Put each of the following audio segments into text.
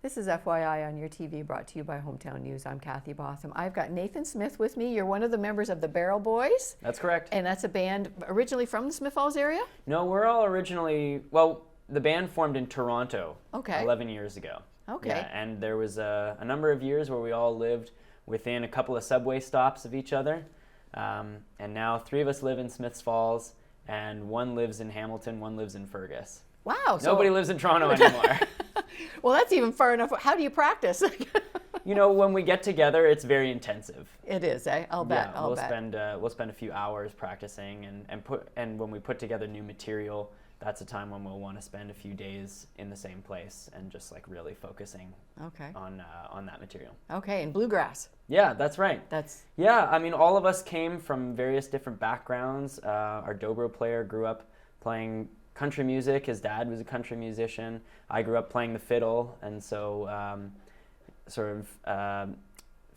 This is FYI on your TV, brought to you by Hometown News. I'm Kathy Botham. I've got Nathan Smith with me. You're one of the members of the Barrel Boys. That's correct. And that's a band originally from the Smith Falls area? No, we're all originally, well, the band formed in Toronto 11 years ago. Okay. Yeah, and there was a number of years where we all lived within a couple of subway stops of each other. And now 3 of us live in Smiths Falls, and 1 lives in Hamilton, 1 lives in Fergus. Wow. Nobody lives in Toronto anymore. Well, that's even far enough. How do you practice? You know, when we get together, it's very intensive. It is. I'll bet. Yeah, we'll spend a few hours practicing, and when we put together new material, that's a time when we'll want to spend a few days in the same place and just like really focusing on that material. Okay, and bluegrass. Yeah, that's right. Yeah. I mean, all of us came from various different backgrounds. Our dobro player grew up playing country music. His dad was a country musician. I grew up playing the fiddle, and so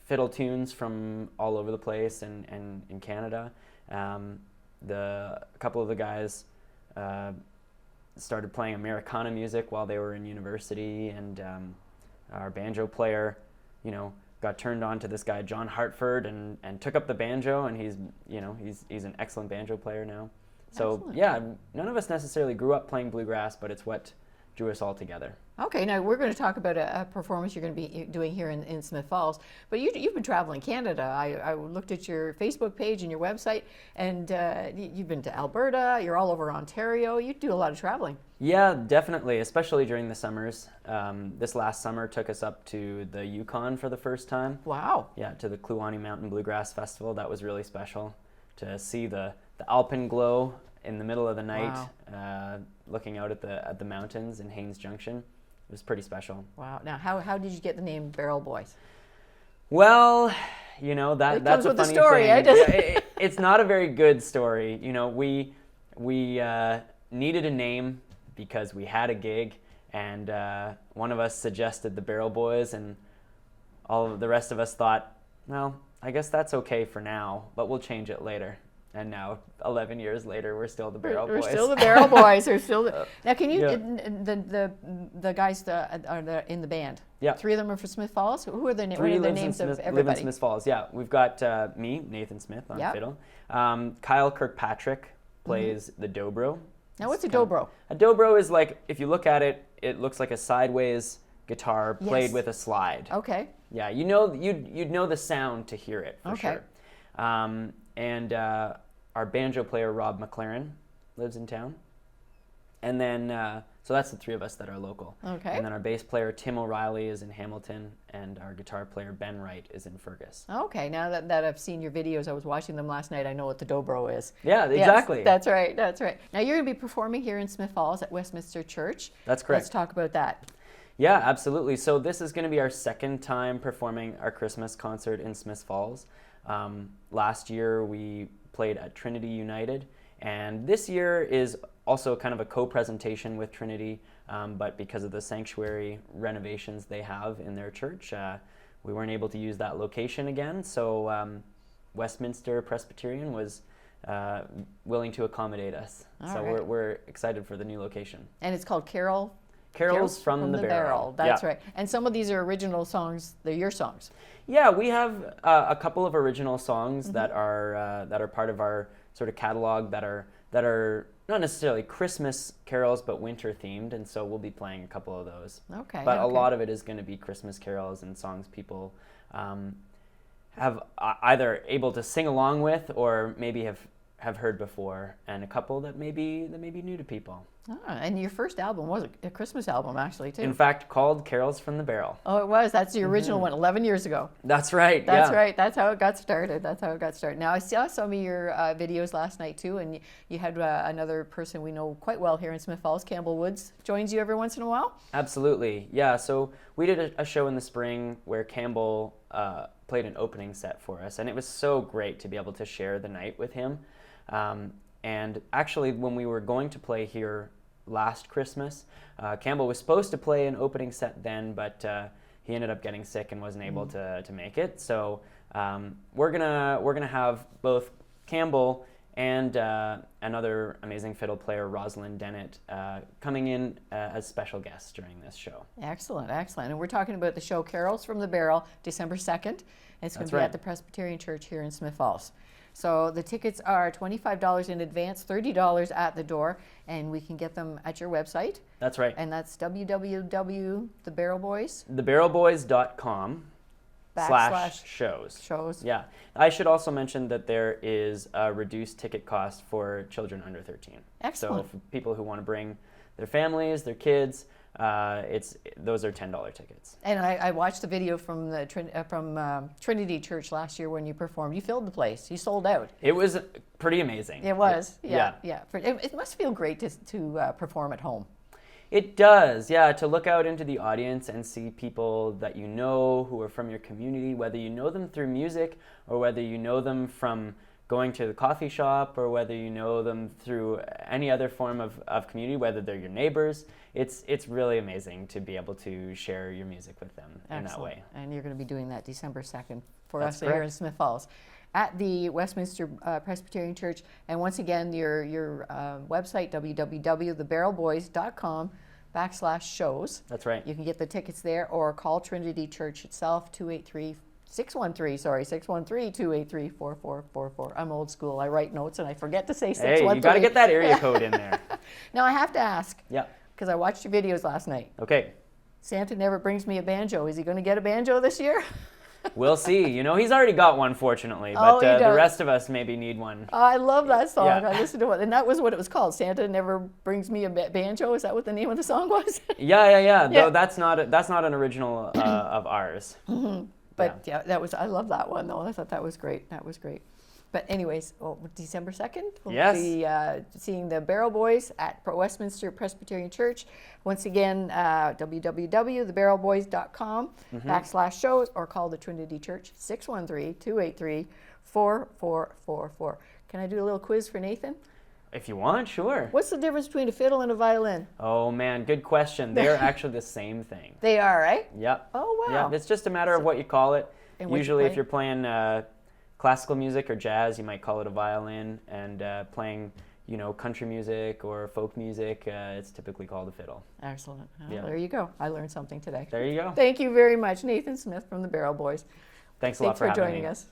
fiddle tunes from all over the place and in Canada. A couple of the guys started playing Americana music while they were in university, and our banjo player, got turned on to this guy John Hartford and took up the banjo, and he's an excellent banjo player now. So Excellent. Yeah, none of us necessarily grew up playing bluegrass, but it's what drew us all together. Okay, now we're going to talk about a performance you're going to be doing here in Smith Falls, but you've been traveling Canada. I looked at your Facebook page and your website, and you've been to Alberta, you're all over Ontario. You do a lot of traveling. Yeah, definitely, especially during the summers. This last summer took us up to the Yukon for the first time. Wow. Yeah, to the Kluane Mountain Bluegrass Festival. That was really special to see the alpenglow in the middle of the night. Wow. Looking out at the mountains in Haines Junction. It was pretty special. Wow. Now, how did you get the name Barrel Boys? Well, that's comes a with the funny story. thing. It's not a very good story. We needed a name because we had a gig, and one of us suggested the Barrel Boys, and all of the rest of us thought, well, I guess that's okay for now, but we'll change it later. And now, 11 years later, we're still the Barrel Boys. We're still the Barrel Boys. Now, can you, Yeah. the guys that are in the band, Yeah. 3 of them are from Smith Falls? Who are the names of live everybody? in Smith Falls, yeah. We've got me, Nathan Smith, on Yep. fiddle. Kyle Kirkpatrick plays the dobro. Now, what's a It's kind dobro? of- A dobro is like, if you look at it, it looks like a sideways guitar played Yes. with a slide. Okay. Yeah, you'd know the sound to hear it, for Okay. sure. And our banjo player, Rob McLaren, lives in town. And then, so that's the 3 of us that are local. Okay. And then our bass player, Tim O'Reilly, is in Hamilton, and our guitar player, Ben Wright, is in Fergus. Okay, now that I've seen your videos, I was watching them last night, I know what the dobro is. Yeah, Yes, exactly. that's right. Now, you're going to be performing here in Smith Falls at Westminster Church. That's correct. Let's talk about that. Yeah, absolutely. So this is going to be our second time performing our Christmas concert in Smith Falls. Last year we played at Trinity United, and this year is also kind of a co-presentation with Trinity, but because of the sanctuary renovations they have in their church, we weren't able to use that location again, so Westminster Presbyterian was willing to accommodate us. All So right. we're excited for the new location. And it's called Carols from the Barrel. That's Yeah. right. And some of these are original songs. They're your songs. Yeah, we have a couple of original songs that are part of our sort of catalog that are not necessarily Christmas carols but winter themed, and so we'll be playing a couple of those. Okay. But a okay. lot of it is going to be Christmas carols and songs people have either able to sing along with or maybe have heard before, and a couple that may be new to people. And your first album was a Christmas album, actually, too. In fact, called Carols from the Barrel. Oh, it was. That's the original one, 11 years ago. That's right. That's yeah. right. That's how it got started. Now, I saw some of your videos last night, too, and you had another person we know quite well here in Smith Falls, Campbell Woods, joins you every once in a while. Absolutely. Yeah, so we did a show in the spring where Campbell played an opening set for us, and it was so great to be able to share the night with him. And actually, when we were going to play here last Christmas, Campbell was supposed to play an opening set then, but he ended up getting sick and wasn't able to make it. So we're gonna have both Campbell and another amazing fiddle player, Rosalind Dennett, coming in as special guests during this show. Excellent, excellent. And we're talking about the show Carols from the Barrel, December 2nd. It's going to be at the Presbyterian Church here in Smith Falls. So the tickets are $25 in advance, $30 at the door, and we can get them at your website. That's right. And that's www.thebarrelboys. Thebarrelboys.com /shows. Shows. Yeah. I should also mention that there is a reduced ticket cost for children under 13. Excellent. So for people who want to bring their families, their kids, those are $10 tickets. And I watched the video from the Trinity Church last year when you performed. You filled the place. You sold out. It was pretty amazing. It was. Yeah. It must feel great to perform at home. It does, yeah, to look out into the audience and see people that you know who are from your community, whether you know them through music or whether you know them from going to the coffee shop or whether you know them through any other form of community, whether they're your neighbors. It's really amazing to be able to share your music with them in that way. And you're going to be doing that December 2nd for That's us here in Smith Falls at the Westminster Presbyterian Church. And once again, your website, www.thebarrelboys.com /shows. That's right. You can get the tickets there or call Trinity Church itself, 613-283-4444. I'm old school. I write notes and I forget to say 613. Hey, you got to get that area code in there. Now I have to ask, Yeah. because I watched your videos last night. Okay. Santa never brings me a banjo. Is he going to get a banjo this year? We'll see. You know, he's already got one, fortunately, Oh, but he the does. rest of us maybe need one. I love that song. Yeah. I listened to it, and that was what it was called. Santa never brings me a banjo. Is that what the name of the song was? Yeah. Yeah. Though that's not an original of ours. But yeah, I love that one though. I thought that was great. That was great. But anyways, December 2nd, we'll Yes. be seeing the Barrel Boys at Westminster Presbyterian Church. Once again, www.thebarrelboys.com /shows or call the Trinity Church, 613-283-4444. Can I do a little quiz for Nathan? If you want, sure. What's the difference between a fiddle and a violin? Oh man, good question. They're actually the same thing. They are, right? Yep. Oh, wow. Yeah, it's just a matter of what you call it. And what you Usually, if play? you're playing classical music or jazz, you might call it a violin, and playing, country music or folk music, it's typically called a fiddle. Excellent. Well, Yeah. there you go. I learned something today. There you go. Thank you very much, Nathan Smith from the Barrel Boys. Thanks a lot for having me. joining us.